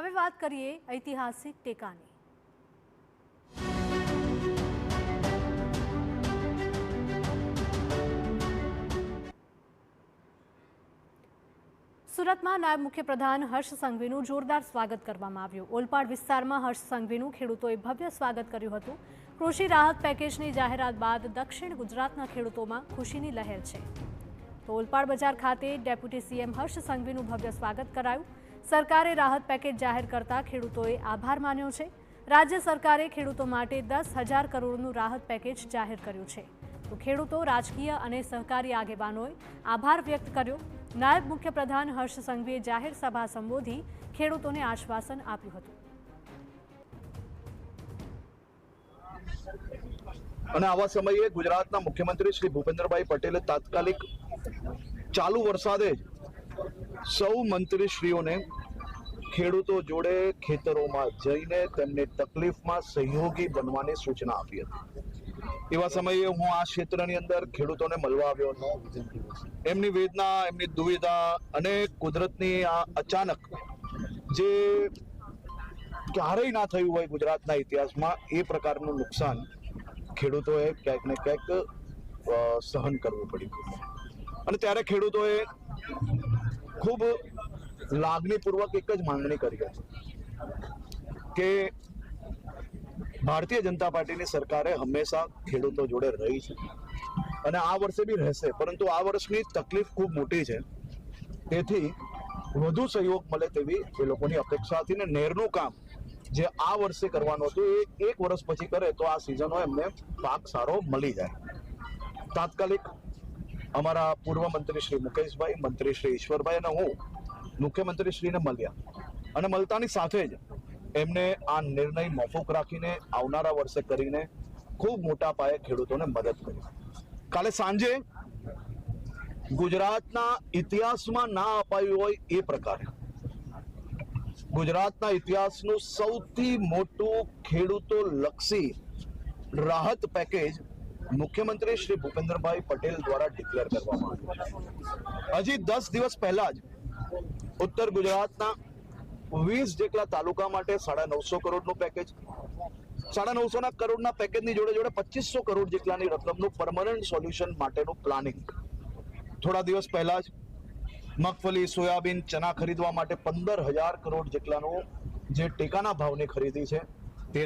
હવે વાત કરીએ ઐતિહાસિક ટેકાની। સુરતમાં નાયબ મુખ્યપ્રધાન હર્ષ સંઘવીનું જોરદાર સ્વાગત કરવામાં આવ્યું। ઓલપાડ વિસ્તારમાં હર્ષ સંઘવીનું ખેડૂતોએ ભવ્ય સ્વાગત કર્યું હતું। કૃષિ રાહત પેકેજની જાહેરાત બાદ દક્ષિણ ગુજરાતના ખેડૂતોમાં ખુશીની લહેર છે। તો ઓલપાડ બજાર ખાતે ડેપ્યુટી સીએમ હર્ષ સંઘવીનું ભવ્ય સ્વાગત કરાયું। સરકારે રાહત પેકેજ જાહેર કરતા ખેડૂતોએ આભાર માન્યો છે। રાજ્ય સરકારે ખેડૂતો માટે 10,000 કરોડનું રાહત પેકેજ જાહેર કર્યું છે। તો ખેડૂતો, રાજકીય અને સહકારી આગેવાનોએ આભાર વ્યક્ત કર્યો। નાયબ મુખ્યપ્રધાન હર્ષ સંઘવીએ જાહેર સભા સંબોધી ખેડૂતોને આશ્વાસન આપ્યું હતું। અને આવા સમયે ગુજરાતના મુખ્યમંત્રી શ્રી ભૂપેન્દ્રભાઈ પટેલે તાત્કાલિક ચાલુ વરસાદે સૌ મંત્રીશ્રીઓને ખેડૂતો જોડે ખેતરોમાં જઈને તેમને તકલીફમાં સહયોગી બનવાની સૂચના આપી હતી। એવા સમયે હું આ ક્ષેત્રની અંદર ખેડૂતોને મળવા આવ્યો હતો। એમની વેદના, એમની દુવિધા અને કુદરતની આ અચાનક જે ક્યારેય ના થયું હોય ગુજરાતના ઇતિહાસમાં એ પ્રકારનું નુકસાન ખેડૂતોએ ક્યાંક ને ક્યાંક સહન કરવું પડ્યું। અને ત્યારે ખેડૂતોએ ખૂબ લાગણીપૂર્વક એક જ માંગણી કરી હતી કે ભારતીય જનતા પાર્ટીની સરકારે હંમેશા ખેડૂતો જોડે રહી છે અને આ વર્ષે બી રહેશે, પરંતુ આ વર્ષની તકલીફ ખૂબ મોટી છે, તેથી વધુ સહયોગ મળે તેવી એ લોકોની અપેક્ષા હતી। ને નહેરનું કામ જે આ વર્ષે કરવાનું હતું એ 1 વર્ષ પછી કરે તો આ સિઝનો એમને પાક સારો મળી જાય। તાત્કાલિક અમારા પૂર્વ મંત્રી શ્રી મુકેશભાઈ, મંત્રી શ્રી ઈશ્વરભાઈ અને હું મુખ્યમંત્રીશ્રીને મળ્યા અને મળતાની સાથે જ એમને આ નિર્ણય મોકૂફ રાખીને આવનારા વર્ષે કરીને ખૂબ મોટા પાયે ખેડૂતોને મદદ કરી। કાલે સાંજે ગુજરાતના ઇતિહાસમાં ના અપાયું હોય એ પ્રકારે ગુજરાતના ઇતિહાસનું સૌથી મોટું ખેડૂતો લક્ષી રાહત પેકેજ મુખ્યમંત્રી શ્રી ભૂપેન્દ્રભાઈ પટેલ દ્વારા ડિક્લેર કરવામાં આવ્યું। હજી 10 દિવસ પહેલા જ ઉત્તર ગુજરાતના 20 જેટલા તાલુકા માટે 950 કરોડનું પેકેજ, 950 કરોડના પેકેજની જોડે જોડે 2500 કરોડ જેટલાની રકમનું પરમનન્ટ સોલ્યુશન માટેનું પ્લાનિંગ। થોડા દિવસ પહેલા જ મગફળી, સોયાબીન, ચના ખરીદવા માટે 15,000 કરોડ જેટલાનું જે ટેકાના ભાવની ખરીદી છે તે